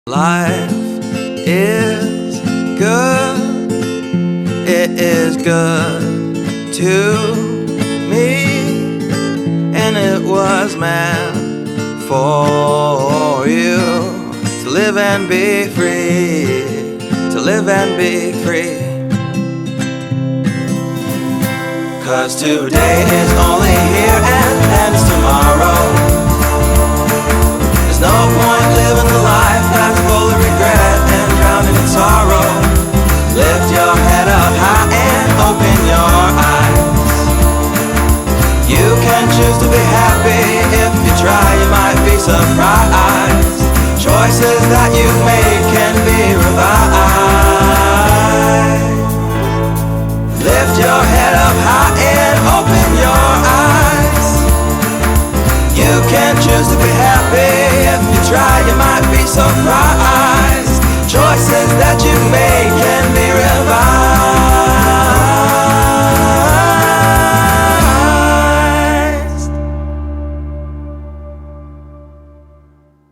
Life is good, it is good to me, and it was meant for you to live and be free, to live and be free. 'Cause today is only here and ends tomorrow. There's no point living a life that's full of regret and drowning in sorrow. Lift your head up high and open your eyes. You can choose to be happy. If you try, you might be surprised. Choices that you make can be revised. Lift your head up high and open your eyes. You can choose to be happy. If you try, you might be surprised.